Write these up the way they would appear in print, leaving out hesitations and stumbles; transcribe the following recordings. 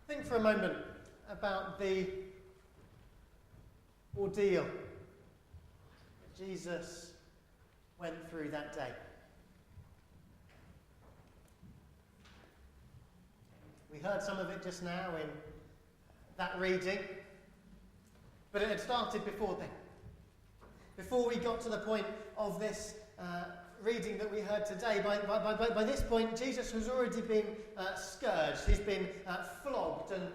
Think for a moment about the ordeal that Jesus went through that day. We heard some of it just now in that reading, but it had started before then. Before we got to the point of this reading that we heard today, by this point, Jesus has already been scourged. He's been flogged and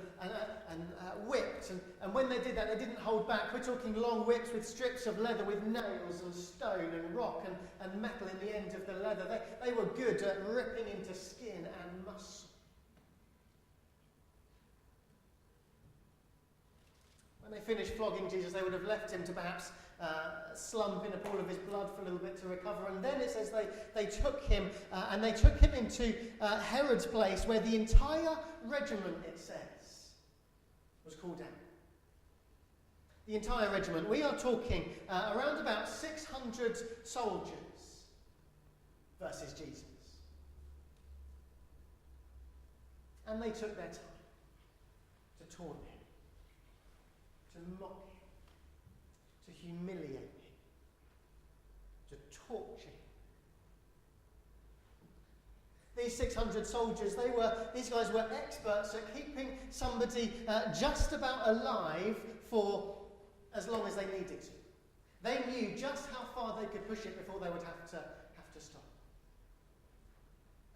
whipped. And when they did that, they didn't hold back. We're talking long whips with strips of leather, with nails and stone and rock and metal in the end of the leather. They were good at ripping into skin and muscle. When they finished flogging Jesus, they would have left him to perhaps slump in a pool of his blood for a little bit to recover. And then it says they took him and they took him into Herod's place, where the entire regiment, it says, was called out. The entire regiment. We are talking around about 600 soldiers versus Jesus. And they took their time to taunt him, to mock him, to humiliate him, to torture him. These 600 soldiers, these guys were experts at keeping somebody just about alive for as long as they needed to. They knew just how far they could push it before they would have to stop.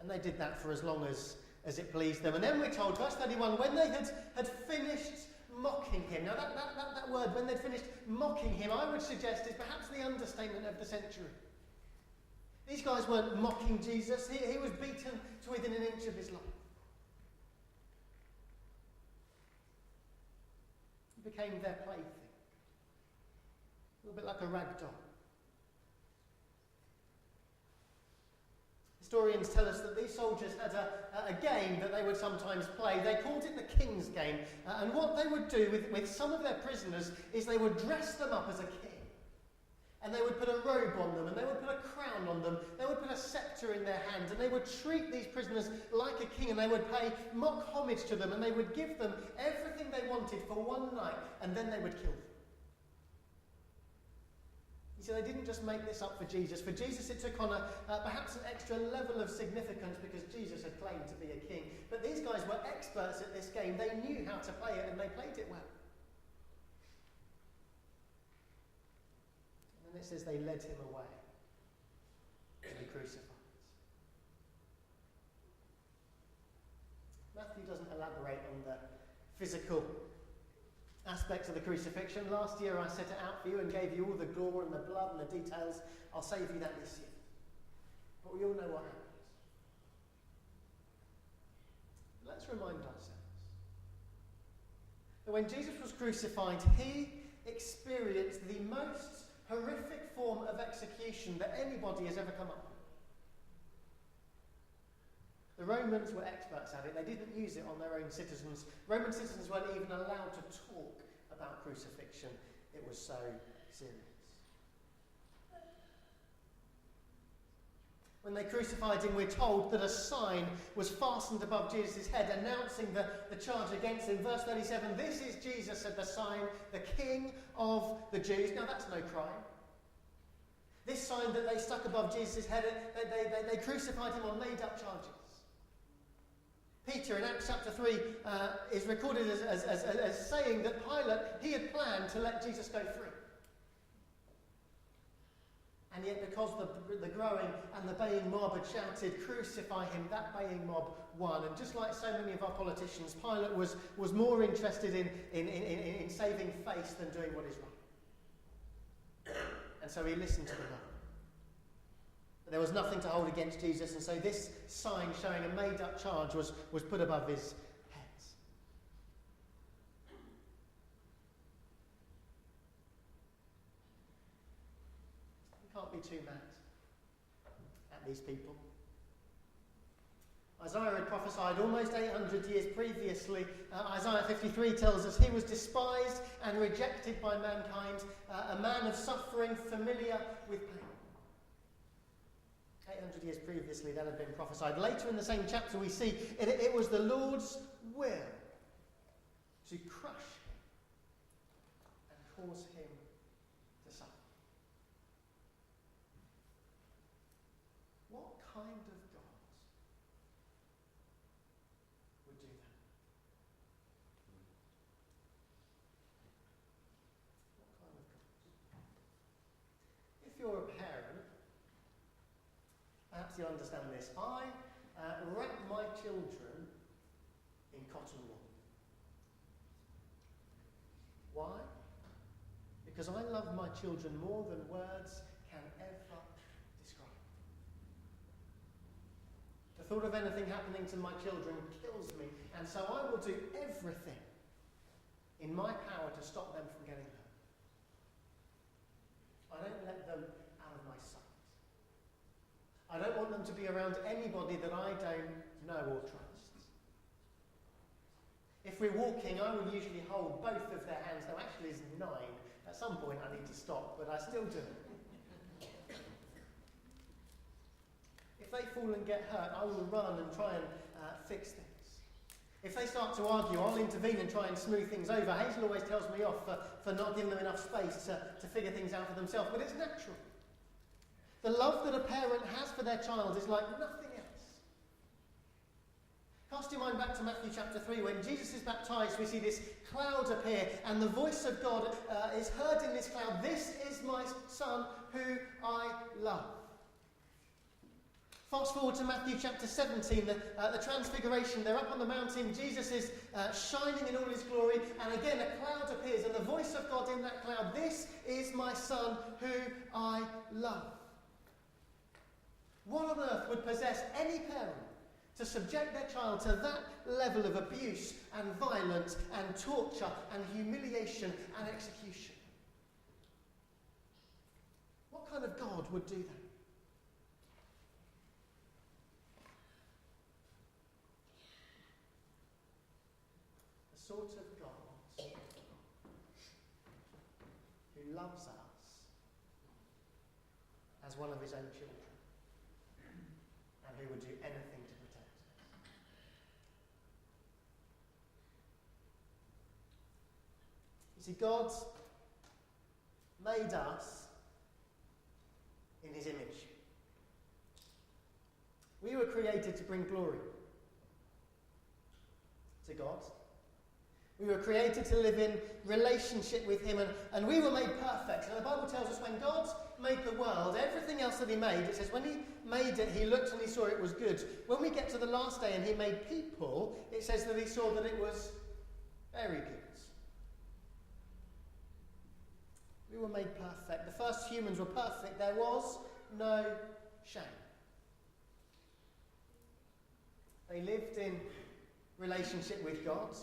And they did that for as long as it pleased them. And then we're told, verse 31, when they had finished mocking him. Now that word, when they'd finished mocking him, I would suggest is perhaps the understatement of the century. These guys weren't mocking Jesus. He was beaten to within an inch of his life. He became their plaything. A little bit like a rag doll. Historians tell us that these soldiers had a game that they would sometimes play. They called it the King's Game. And what they would do with some of their prisoners is they would dress them up as a king. And they would put a robe on them, and they would put a crown on them. They would put a scepter in their hand, and they would treat these prisoners like a king, and they would pay mock homage to them, and they would give them everything they wanted for one night, and then they would kill them. So they didn't just make this up for Jesus. For Jesus, it took on perhaps an extra level of significance because Jesus had claimed to be a king. But these guys were experts at this game. They knew how to play it, and they played it well. And then it says they led him away to be crucified. Matthew doesn't elaborate on the physical aspects of the crucifixion. Last year I set it out for you and gave you all the gore and the blood and the details. I'll save you that this year. But we all know what happened. Let's remind ourselves that when Jesus was crucified, he experienced the most horrific form of execution that anybody has ever come up with. The Romans were experts at it. They didn't use it on their own citizens. Roman citizens weren't even allowed to talk about crucifixion. It was so serious. When they crucified him, we're told that a sign was fastened above Jesus' head announcing the charge against him. Verse 37, "This is Jesus," said the sign, "the King of the Jews." Now that's no crime. This sign that they stuck above Jesus' head, they crucified him on made-up charges. Peter in Acts chapter 3 is recorded as saying that Pilate, he had planned to let Jesus go free. And yet because the growing and the baying mob had shouted, "Crucify him," that baying mob won. And just like so many of our politicians, Pilate was more interested in saving face than doing what is right. And so he listened to the mob. But there was nothing to hold against Jesus, and so this sign showing a made-up charge was put above his head. You can't be too mad at these people. Isaiah had prophesied almost 800 years previously. Isaiah 53 tells us he was despised and rejected by mankind, a man of suffering, familiar with pain. 800 years previously that had been prophesied. Later in the same chapter we see it was the Lord's will to crush him and cause him to suffer. What kind of God would do that? What kind of God? If you're a parent, perhaps you'll understand this. I wrap my children in cotton wool. Why? Because I love my children more than words can ever describe. The thought of anything happening to my children kills me, and so I will do everything in my power to stop them from getting hurt. I don't let them out of my sight. I don't want them to be around anybody that I don't know or trust. If we're walking, I will usually hold both of their hands. Now, actually, it's 9. At some point, I need to stop, but I still do. If they fall and get hurt, I will run and try and fix things. If they start to argue, I'll intervene and try and smooth things over. Hazel always tells me off for not giving them enough space to figure things out for themselves, but it's natural. The love that a parent has for their child is like nothing else. Cast your mind back to Matthew chapter 3. When Jesus is baptised, we see this cloud appear, and the voice of God is heard in this cloud. This is my Son who I love. Fast forward to Matthew chapter 17, the transfiguration. They're up on the mountain. Jesus is shining in all his glory, and again a cloud appears, and the voice of God in that cloud. This is my Son who I love. What on earth would possess any parent to subject their child to that level of abuse and violence and torture and humiliation and execution? What kind of God would do that? The sort of God who loves us as one of his own children, and who would do anything to protect us. You see, God made us in his image. We were created to bring glory to God. We were created to live in relationship with him, and we were made perfect. Now, the Bible tells us when God made the world, everything else that he made, it says when he made it, he looked and he saw it was good. When we get to the last day and he made people, it says that he saw that it was very good. We were made perfect. The first humans were perfect. There was no shame. They lived in relationship with God.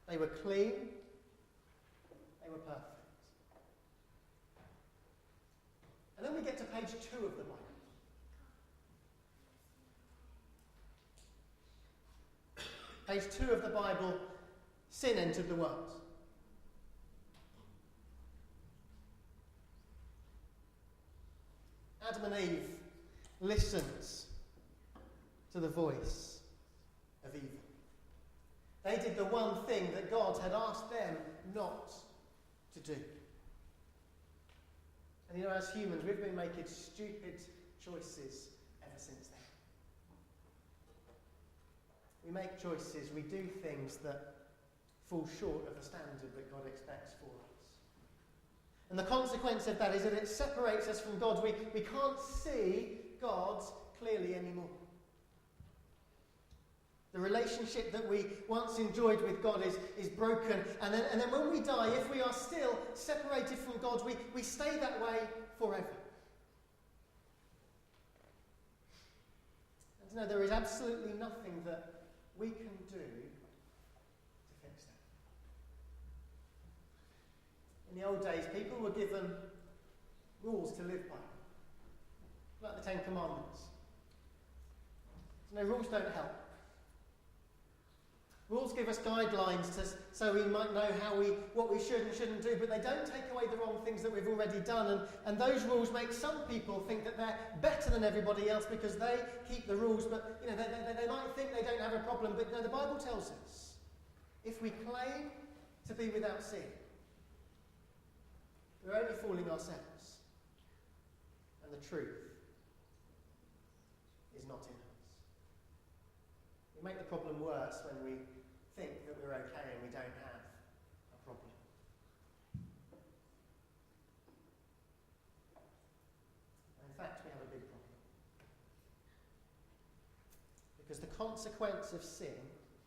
They were clean. They were perfect. And then we get to page 2 of the Bible. Page 2 of the Bible, sin entered the world. Adam and Eve listened to the voice of evil. They did the one thing that God had asked them not to do. And you know, as humans, we've been making stupid choices ever since then. We make choices, we do things that fall short of the standard that God expects for us. And the consequence of that is that it separates us from God. We can't see God clearly anymore. The relationship that we once enjoyed with God is broken. And then when we die, if we are still separated from God, we stay that way forever. And you know, there is absolutely nothing that we can do to fix that. In the old days, people were given rules to live by, like the Ten Commandments. So no, rules don't help. Rules give us guidelines so we might know what we should and shouldn't do, but they don't take away the wrong things that we've already done. And those rules make some people think that they're better than everybody else because they keep the rules, but you know, they might think they don't have a problem, but you know, the Bible tells us If we claim to be without sin, we're only fooling ourselves. And the truth is not in us. We make the problem worse when we think that we're okay and we don't have a problem. In fact, we have a big problem. Because the consequence of sin,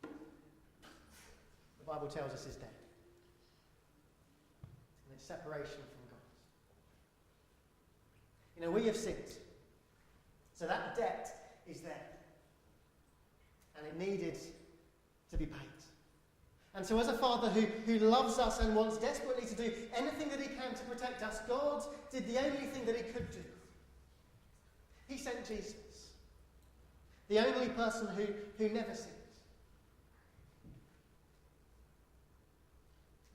the Bible tells us, is death. And it's separation from God. You know, we have sinned. So that debt is there. And it needed to be paid. And so as a father who loves us and wants desperately to do anything that he can to protect us, God did the only thing that he could do. He sent Jesus. The only person who never sinned.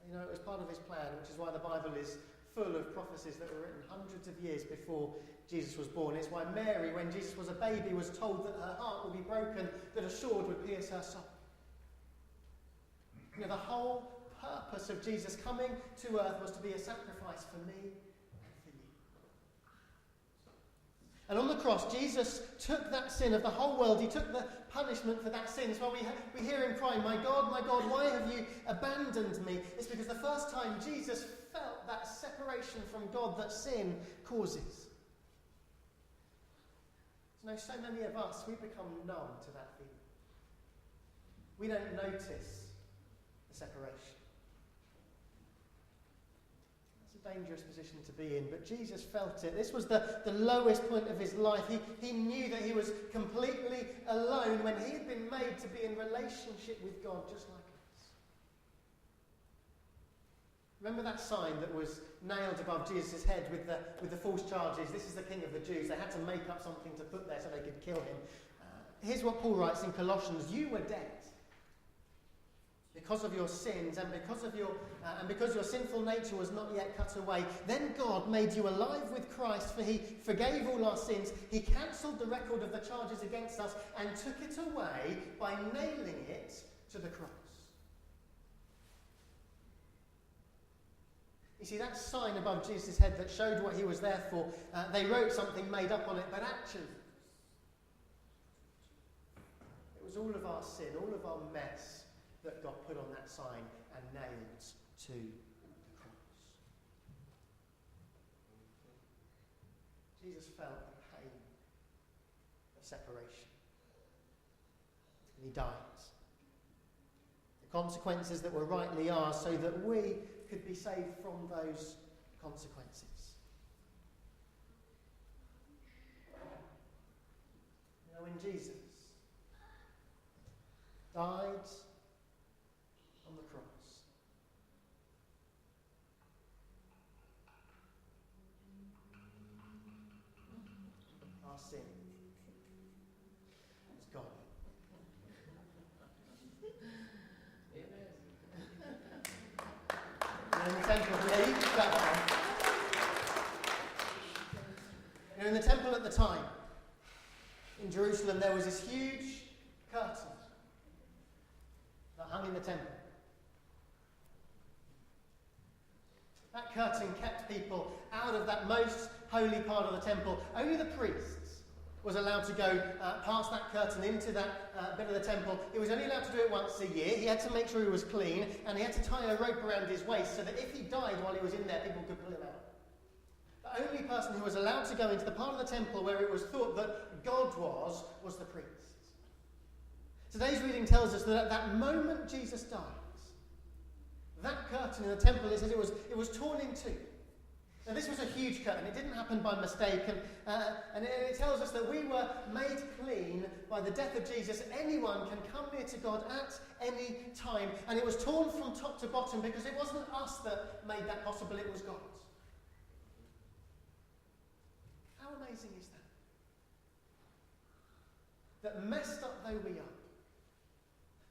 You know, it was part of his plan, which is why the Bible is full of prophecies that were written hundreds of years before Jesus was born. It's why Mary, when Jesus was a baby, was told that her heart would be broken, that a sword would pierce her soul. You know, the whole purpose of Jesus coming to earth was to be a sacrifice for me and for you. And on the cross, Jesus took that sin of the whole world. He took the punishment for that sin. It's why we hear him crying, my God, why have you abandoned me? It's because the first time Jesus felt that separation from God that sin causes. You know, so many of us, we become numb to that feeling. We don't notice the separation. It's a dangerous position to be in, but Jesus felt it. This was the lowest point of his life. He knew that he was completely alone when he had been made to be in relationship with God just like us. Remember that sign that was nailed above Jesus' head with the false charges? This is the King of the Jews. They had to make up something to put there so they could kill him. Here's what Paul writes in Colossians. You were dead because of your sins and because your sinful nature was not yet cut away. Then God made you alive with Christ, for he forgave all our sins. He cancelled the record of the charges against us and took it away by nailing it to the cross. You see, that sign above Jesus' head that showed what he was there for, they wrote something made up on it, but actually it was all of our sin, all of our mess that got put on that sign and nailed to the cross. Jesus felt the pain of separation. And he died. The consequences that were rightly ours so that we could be saved from those consequences. You know, when Jesus died on the cross, our sin was gone. In the temple, in the temple at the time, in Jerusalem, there was this huge curtain that hung in the temple. That curtain kept people out of that most holy part of the temple. Only the priests was allowed to go past that curtain into that bit of the temple. He was only allowed to do it once a year. He had to make sure he was clean, and he had to tie a rope around his waist so that if he died while he was in there, people could pull him out. The only person who was allowed to go into the part of the temple where it was thought that God was the priests. Today's reading tells us that at that moment Jesus dies, that curtain in the temple, it says it was torn in two. Now this was a huge curtain. It didn't happen by mistake. And it tells us that we were made clean by the death of Jesus. Anyone can come near to God at any time. And it was torn from top to bottom because it wasn't us that made that possible. It was God. How amazing is that? That messed up though we are,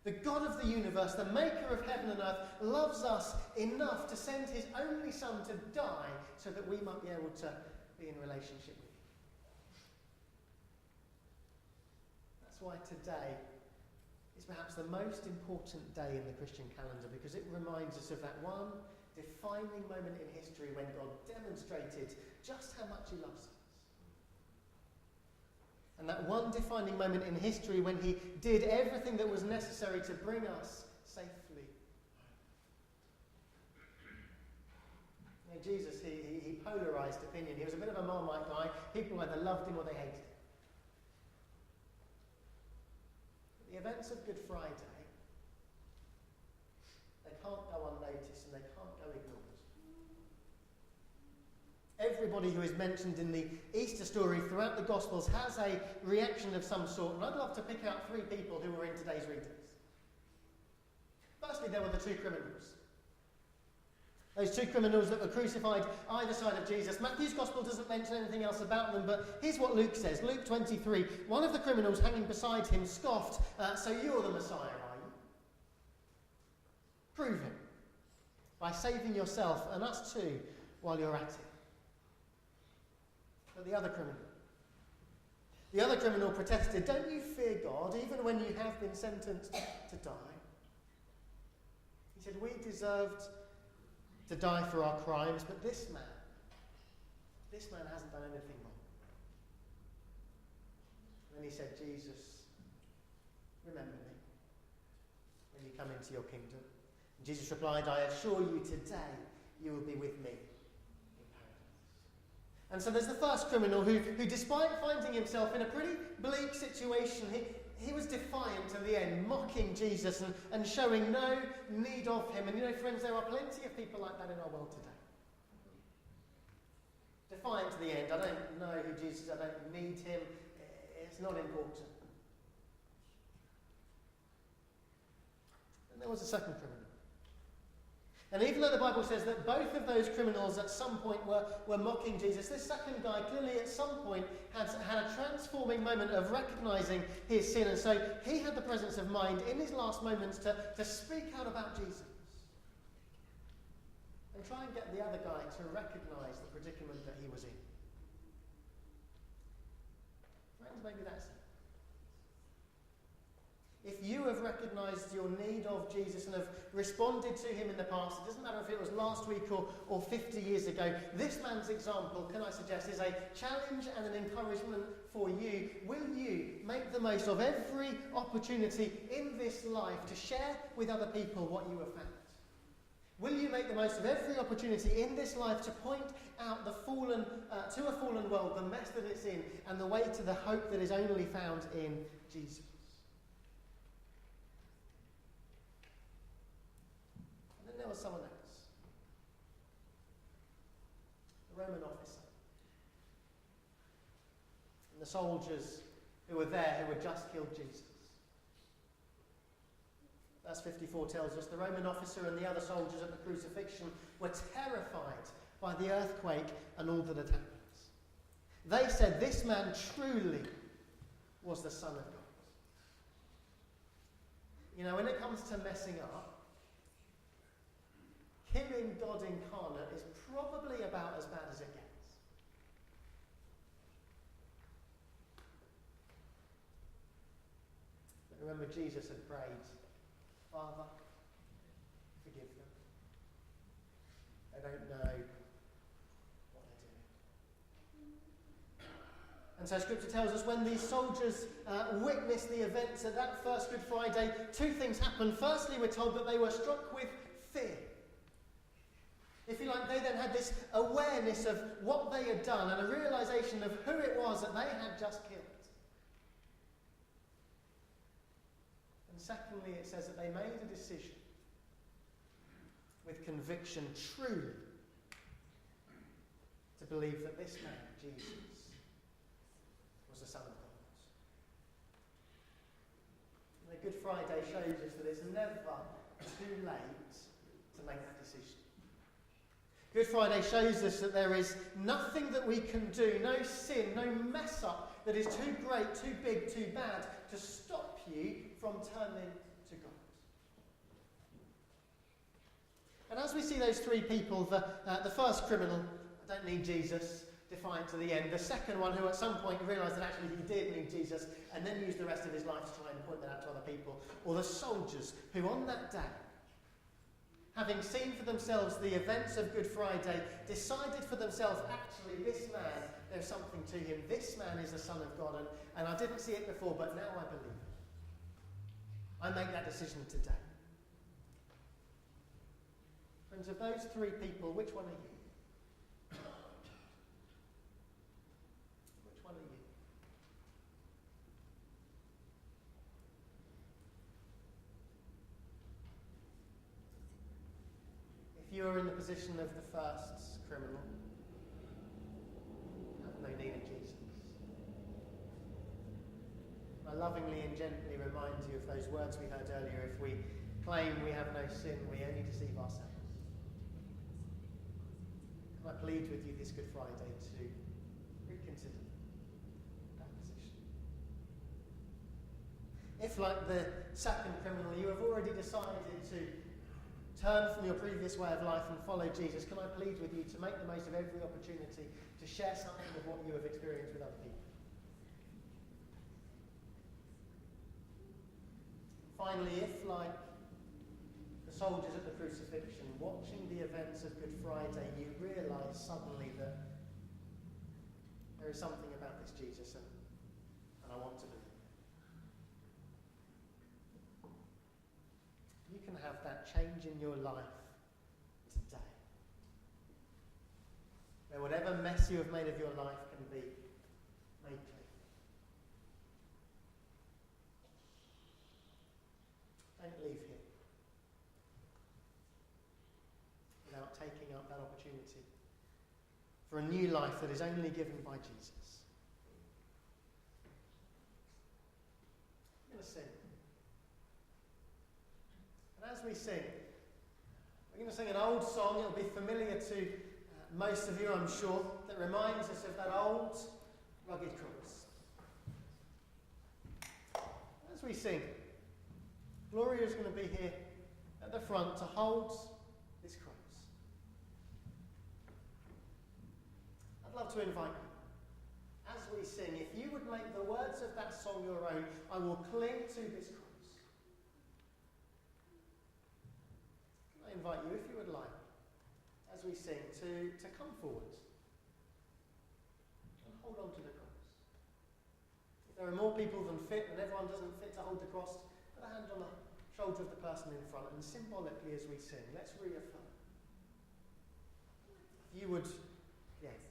the God of the universe, the maker of heaven and earth, loves us enough to send his only son to die so that we might be able to be in relationship with him. That's why today is perhaps the most important day in the Christian calendar because it reminds us of that one defining moment in history when God demonstrated just how much he loves us. And that one defining moment in history when he did everything that was necessary to bring us safely home. You know, Jesus, he polarised opinion. He was a bit of a Marmite guy. People either loved him or they hated him. The events of Good Friday, they can't go unnoticed and they can't go ignored. Everybody who is mentioned in the Easter story throughout the Gospels has a reaction of some sort, and I'd love to pick out 3 people who were in today's readings. Firstly, there were the 2 criminals. Those 2 criminals that were crucified either side of Jesus. Matthew's Gospel doesn't mention anything else about them, but here's what Luke says. Luke 23, one of the criminals hanging beside him scoffed, "So you're the Messiah, are you? Prove it by saving yourself and us too while you're at it." But the other criminal protested, "Don't you fear God even when you have been sentenced to die?" He said, "We deserved to die for our crimes, but this man hasn't done anything wrong." And then he said, "Jesus, remember me when you come into your kingdom." And Jesus replied, "I assure you today you will be with me in paradise." And so there's the first criminal who despite finding himself in a pretty bleak situation, he was defiant to the end, mocking Jesus and showing no need of him. And you know, friends, there are plenty of people like that in our world today. Defiant to the end. I don't know who Jesus is. I don't need him. It's not important. And there was a second criminal. And even though the Bible says that both of those criminals at some point were mocking Jesus, this second guy clearly at some point had a transforming moment of recognising his sin. And so he had the presence of mind in his last moments to speak out about Jesus. And try and get the other guy to recognise the predicament that he was in. Friends, maybe that's it. If you have recognised your need of Jesus and have responded to him in the past, it doesn't matter if it was last week or 50 years ago, this man's example, can I suggest, is a challenge and an encouragement for you. Will you make the most of every opportunity in this life to share with other people what you have found? Will you make the most of every opportunity in this life to point out to a fallen world the mess that it's in and the way to the hope that is only found in Jesus? There was someone else, a Roman officer, and the soldiers who were there who had just killed Jesus. Verse 54 tells us the Roman officer and the other soldiers at the crucifixion were terrified by the earthquake and all that had happened. They said, "This man truly was the Son of God." You know, when it comes to messing up, killing God incarnate is probably about as bad as it gets. But remember, Jesus had prayed, "Father, forgive them. They don't know what they're doing." And so Scripture tells us when these soldiers witnessed the events at that first Good Friday, 2 things happened. Firstly, we're told that they were struck with fear. If you like, they then had this awareness of what they had done and a realisation of who it was that they had just killed. And secondly, it says that they made a decision with conviction truly to believe that this man, Jesus, was the Son of God. And the Good Friday shows us that it's never too late to make that decision. Good Friday shows us that there is nothing that we can do, no sin, no mess up that is too great, too big, too bad to stop you from turning to God. And as we see those 3 people, the first criminal, I don't need Jesus. defiant to the end. The second one who at some point realised that actually he did need Jesus and then used the rest of his life to try and point that out to other people. Or the soldiers who on that day, having seen for themselves the events of Good Friday, decided for themselves, actually this man, there's something to him. This man is the Son of God, and I didn't see it before, but now I believe it. I make that decision today. Friends, of those three people, which one are you? Which one are you? If you are in the position of the first criminal, you have no need of Jesus. I lovingly and gently remind you of those words we heard earlier. If we claim we have no sin, we only deceive ourselves. And I plead with you this Good Friday to reconsider that position. If, like the second criminal, you have already decided to turn from your previous way of life and follow Jesus, can I plead with you to make the most of every opportunity to share something of what you have experienced with other people? Finally, if, like the soldiers at the crucifixion, watching the events of Good Friday, you realise suddenly that there is something about this Jesus and I want to believe it. You can have that change in your life today. Where whatever mess you have made of your life can be made clean. Don't leave here without taking up that opportunity for a new life that is only given by Jesus. I'm going to sing. And as we sing, we're going to sing an old song. It'll be familiar to most of you, I'm sure, that reminds us of that old rugged cross. As we sing, Gloria is going to be here at the front to hold this cross. I'd love to invite you, as we sing, if you would make the words of that song your own, I will cling to this cross. Can I invite you, if you would like, as we sing, to come forward and hold on to the cross. If there are more people than fit, and everyone doesn't fit to hold the cross, put a hand on the shoulder of the person in front, and symbolically as we sing, let's reaffirm. If you would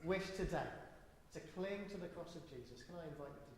wish today to cling to the cross of Jesus, can I invite you to do